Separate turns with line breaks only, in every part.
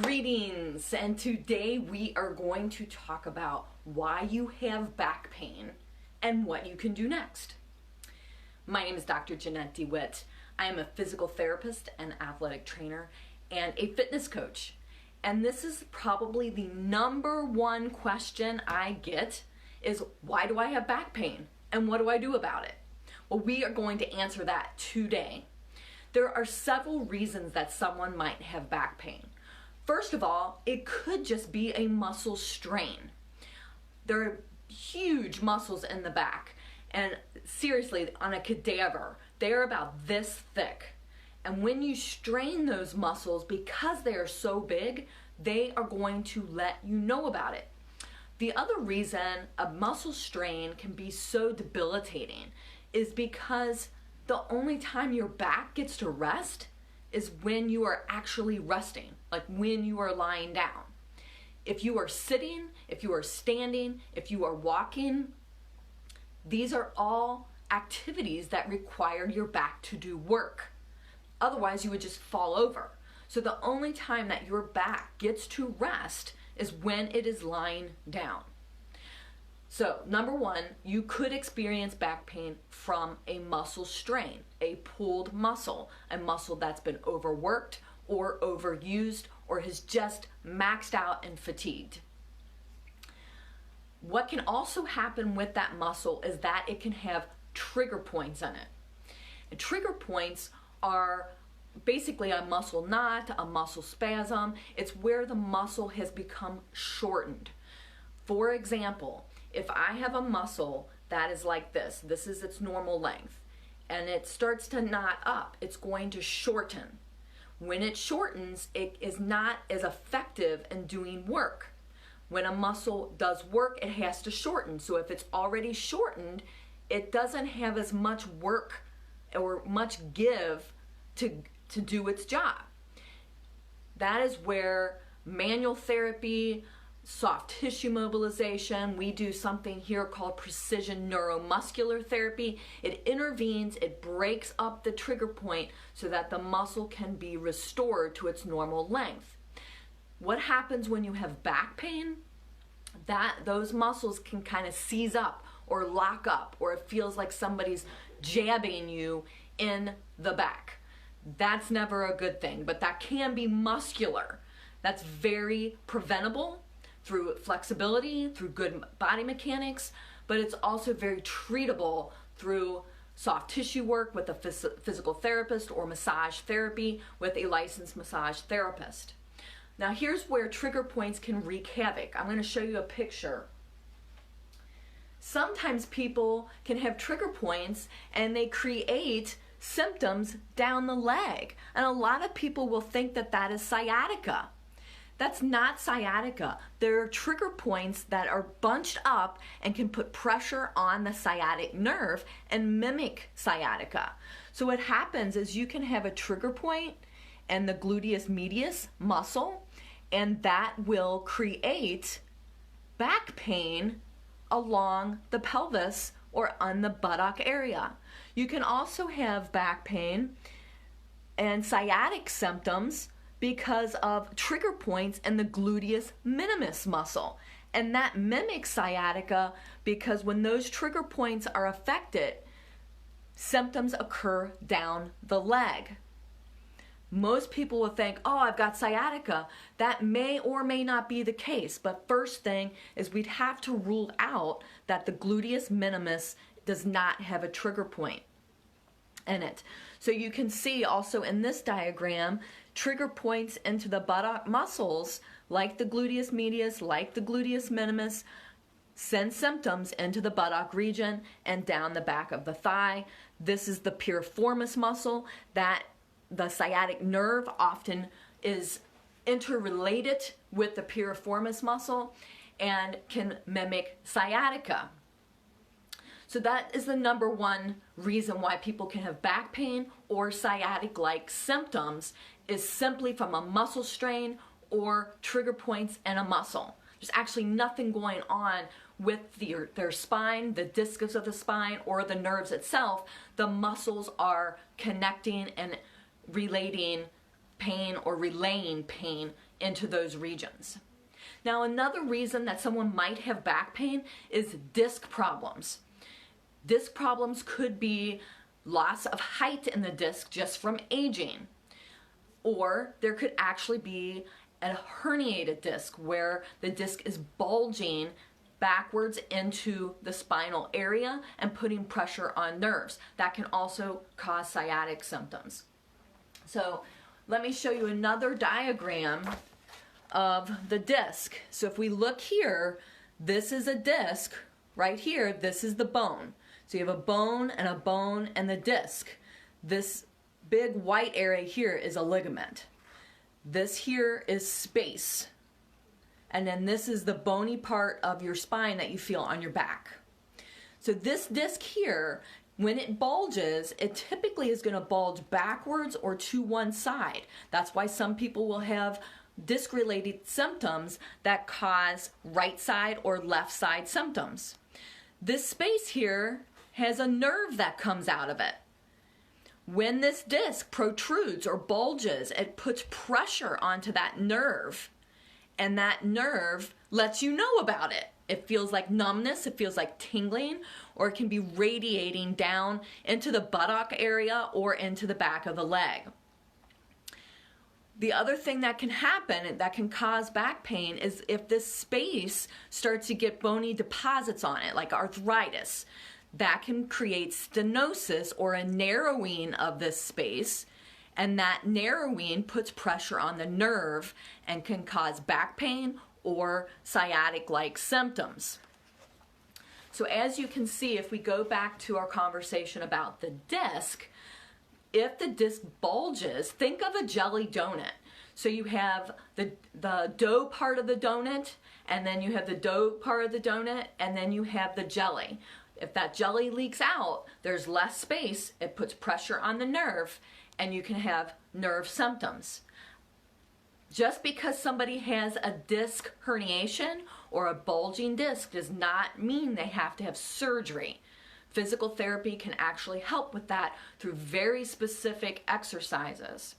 Greetings, and today we are going to talk about why you have back pain and what you can do next. My name is Dr. Jeanette DeWitt. I am a physical therapist and athletic trainer and a fitness coach. And this is probably the number one question I get is, why do I have back pain and what do I do about it? Well, we are going to answer that today. There are several reasons that someone might have back pain. First of all, it could just be a muscle strain. There are huge muscles in the back, and seriously, on a cadaver, they're about this thick. And when you strain those muscles, because they are so big, they are going to let you know about it. The other reason a muscle strain can be so debilitating is because the only time your back gets to rest is when you are actually resting, like when you are lying down. If you are sitting, if you are standing, if you are walking, these are all activities that require your back to do work. Otherwise, you would just fall over. So the only time that your back gets to rest is when it is lying down. So, number one, you could experience back pain from a muscle strain, a pulled muscle, a muscle that's been overworked or overused or has just maxed out and fatigued. What can also happen with that muscle is that it can have trigger points in it. And trigger points are basically a muscle knot, a muscle spasm. It's where the muscle has become shortened. For example, if I have a muscle that is like this is its normal length, and it starts to knot up, it's going to shorten. When it shortens, it is not as effective in doing work. When a muscle does work, it has to shorten. So if it's already shortened, it doesn't have as much work or much give to do its job. That is where manual therapy, soft tissue mobilization, we do something here called precision neuromuscular therapy. It intervenes, it breaks up the trigger point so that the muscle can be restored to its normal length. What happens when you have back pain? Those muscles can kind of seize up or lock up, or it feels like somebody's jabbing you in the back. That's never a good thing, but that can be muscular. That's very preventable through flexibility, through good body mechanics, but it's also very treatable through soft tissue work with a physical therapist or massage therapy with a licensed massage therapist. Now here's where trigger points can wreak havoc. I'm going to show you a picture. Sometimes people can have trigger points and they create symptoms down the leg, and a lot of people will think that that is sciatica. That's not sciatica. There are trigger points that are bunched up and can put pressure on the sciatic nerve and mimic sciatica. So what happens is you can have a trigger point and the gluteus medius muscle, and that will create back pain along the pelvis or on the buttock area. You can also have back pain and sciatic symptoms because of trigger points in the gluteus minimus muscle. And that mimics sciatica because when those trigger points are affected, symptoms occur down the leg. Most people will think, oh, I've got sciatica. That may or may not be the case, but first thing is we'd have to rule out that the gluteus minimus does not have a trigger point in it. So you can see also in this diagram, trigger points into the buttock muscles, like the gluteus medius, like the gluteus minimus, send symptoms into the buttock region and down the back of the thigh. This is the piriformis muscle. That the sciatic nerve often is interrelated with the piriformis muscle and can mimic sciatica. So that is the number one reason why people can have back pain or sciatic-like symptoms, is simply from a muscle strain or trigger points in a muscle. There's actually nothing going on with their spine, the discus of the spine, or the nerves itself. The muscles are connecting and relating pain or relaying pain into those regions. Now, another reason that someone might have back pain is disc problems. Disc problems could be loss of height in the disc just from aging, or there could actually be a herniated disc where the disc is bulging backwards into the spinal area and putting pressure on nerves. That can also cause sciatic symptoms. So let me show you another diagram of the disc. So if we look here, this is a disc right here. This is the bone. So you have a bone and the disc. This big white area here is a ligament. This here is space. And then this is the bony part of your spine that you feel on your back. So this disc here, when it bulges, it typically is going to bulge backwards or to one side. That's why some people will have disc-related symptoms that cause right side or left side symptoms. This space here has a nerve that comes out of it. When this disc protrudes or bulges, it puts pressure onto that nerve, and that nerve lets you know about it. It feels like numbness, it feels like tingling, or it can be radiating down into the buttock area or into the back of the leg. The other thing that can happen that can cause back pain is if this space starts to get bony deposits on it, like arthritis. That can create stenosis or a narrowing of this space, and that narrowing puts pressure on the nerve and can cause back pain or sciatic-like symptoms. So as you can see, if we go back to our conversation about the disc, if the disc bulges, think of a jelly donut. So you have the dough part of the donut, and then you have the dough part of the donut, and then you have the jelly. If that jelly leaks out, there's less space, it puts pressure on the nerve, and you can have nerve symptoms. Just because somebody has a disc herniation or a bulging disc does not mean they have to have surgery. Physical therapy can actually help with that through very specific exercises.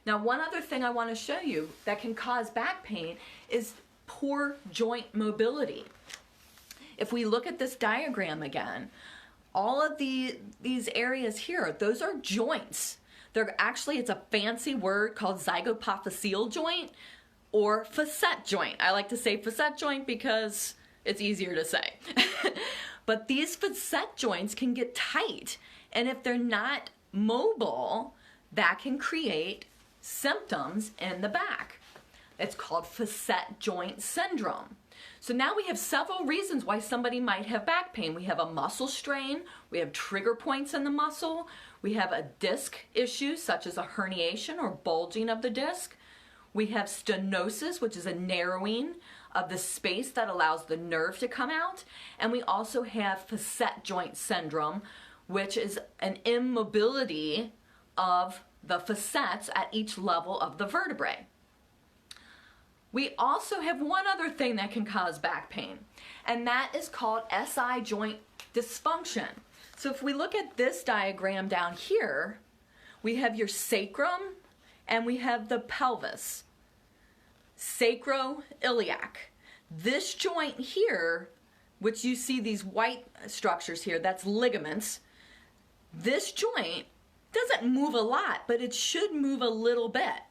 Now, one other thing I want to show you that can cause back pain is poor joint mobility. If we look at this diagram again, all of these areas here, those are joints. They're actually, it's a fancy word called zygapophyseal joint or facet joint. I like to say facet joint because it's easier to say. But these facet joints can get tight, and if they're not mobile, that can create symptoms in the back. It's called facet joint syndrome. So now we have several reasons why somebody might have back pain. We have a muscle strain, we have trigger points in the muscle, we have a disc issue such as a herniation or bulging of the disc, we have stenosis, which is a narrowing of the space that allows the nerve to come out, and we also have facet joint syndrome, which is an immobility of the facets at each level of the vertebrae. We also have one other thing that can cause back pain, and that is called SI joint dysfunction. So if we look at this diagram down here, we have your sacrum and we have the pelvis. Sacroiliac. This joint here, which you see these white structures here, that's ligaments. This joint doesn't move a lot, but it should move a little bit.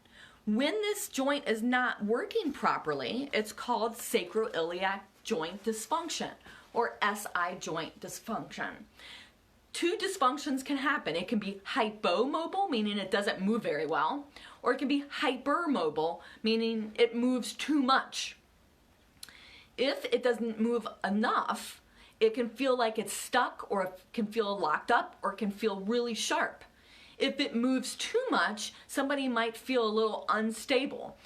When this joint is not working properly, it's called sacroiliac joint dysfunction or SI joint dysfunction. Two dysfunctions can happen. It can be hypomobile, meaning it doesn't move very well, or it can be hypermobile, meaning it moves too much. If it doesn't move enough, it can feel like it's stuck, or it can feel locked up, or it can feel really sharp. If it moves too much, somebody might feel a little unstable.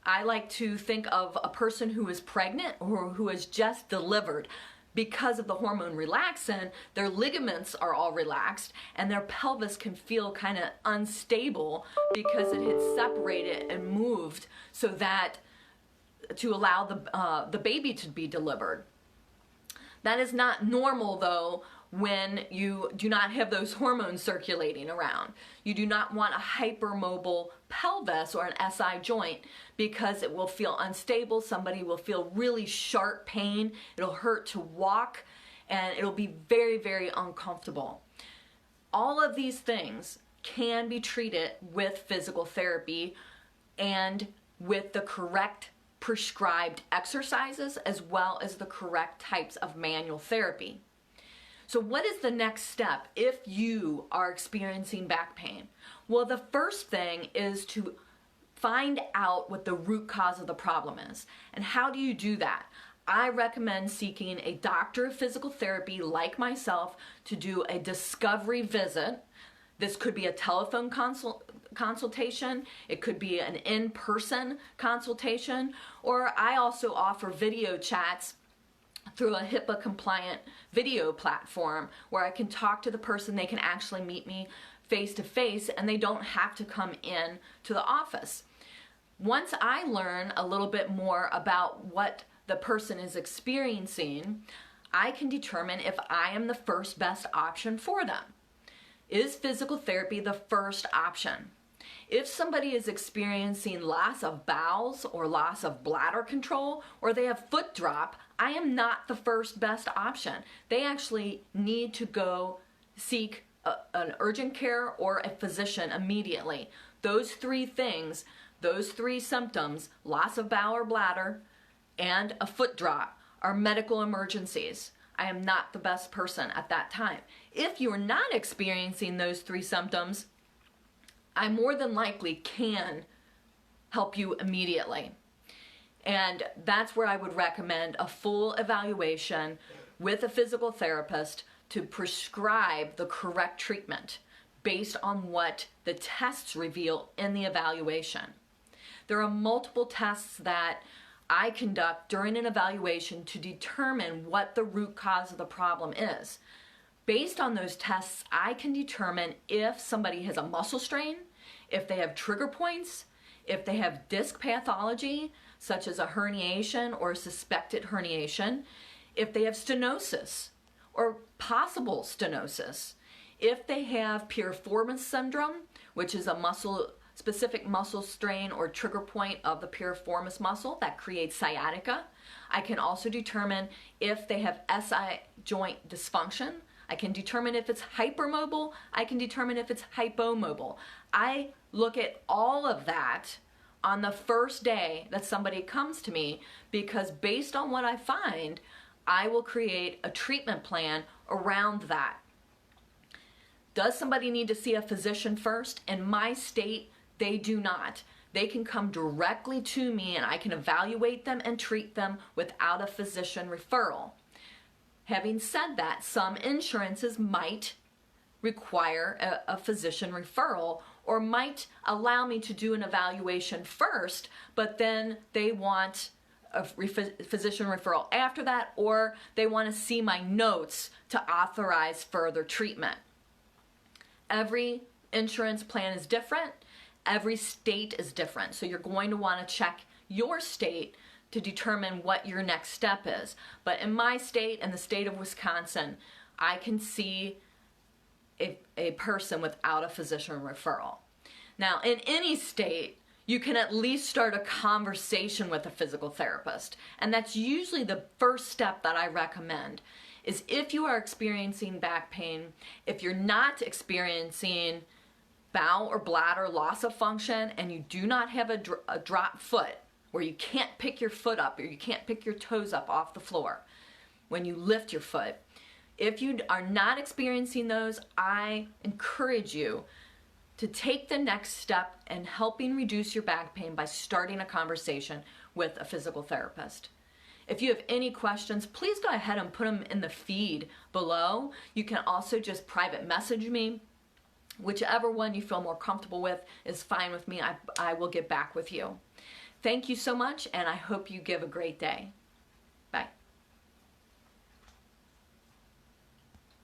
I like to think of a person who is pregnant or who has just delivered. Because of the hormone relaxin, their ligaments are all relaxed and their pelvis can feel kind of unstable because it had separated and moved so that to allow the baby to be delivered. That is not normal though when you do not have those hormones circulating around. You do not want a hypermobile pelvis or an SI joint because it will feel unstable. Somebody will feel really sharp pain. It'll hurt to walk and it'll be very, very uncomfortable. All of these things can be treated with physical therapy and with the correct prescribed exercises as well as the correct types of manual therapy. So what is the next step if you are experiencing back pain? Well, the first thing is to find out what the root cause of the problem is. And how do you do that? I recommend seeking a doctor of physical therapy like myself to do a discovery visit. This could be a telephone consultation, it could be an in-person consultation, or I also offer video chats through a HIPAA compliant video platform where I can talk to the person. They can actually meet me face to face and they don't have to come in to the office. Once I learn a little bit more about what the person is experiencing, I can determine if I am the first best option for them. Is physical therapy the first option? If somebody is experiencing loss of bowels or loss of bladder control or they have foot drop, I am not the first best option. They actually need to go seek an urgent care or a physician immediately. Those three things, those three symptoms, loss of bowel or bladder and a foot drop, are medical emergencies. I am not the best person at that time. If you are not experiencing those three symptoms, I more than likely can help you immediately. And that's where I would recommend a full evaluation with a physical therapist to prescribe the correct treatment based on what the tests reveal in the evaluation. There are multiple tests that I conduct during an evaluation to determine what the root cause of the problem is. Based on those tests, I can determine if somebody has a muscle strain, if they have trigger points, if they have disc pathology, such as a herniation or a suspected herniation, if they have stenosis or possible stenosis, if they have piriformis syndrome, which is a specific muscle strain or trigger point of the piriformis muscle that creates sciatica. I can also determine if they have SI joint dysfunction. I can determine if it's hypermobile. I can determine if it's hypomobile. I look at all of that on the first day that somebody comes to me because based on what I find, I will create a treatment plan around that. Does somebody need to see a physician first? In my state, they do not. They can come directly to me and I can evaluate them and treat them without a physician referral. Having said that, some insurances might require a physician referral or might allow me to do an evaluation first, but then they want a physician referral after that, or they want to see my notes to authorize further treatment. Every insurance plan is different. Every state is different. So you're going to want to check your state to determine what your next step is. But in my state, in the state of Wisconsin, I can see a person without a physician referral. Now, in any state, you can at least start a conversation with a physical therapist. And that's usually the first step that I recommend, is if you are experiencing back pain, if you're not experiencing bowel or bladder loss of function and you do not have a drop foot where you can't pick your foot up or you can't pick your toes up off the floor when you lift your foot, if you are not experiencing those, I encourage you to take the next step in helping reduce your back pain by starting a conversation with a physical therapist. If you have any questions, please go ahead and put them in the feed below. You can also just private message me. Whichever one you feel more comfortable with is fine with me. I will get back with you. Thank you so much, and I hope you give a great day. Bye.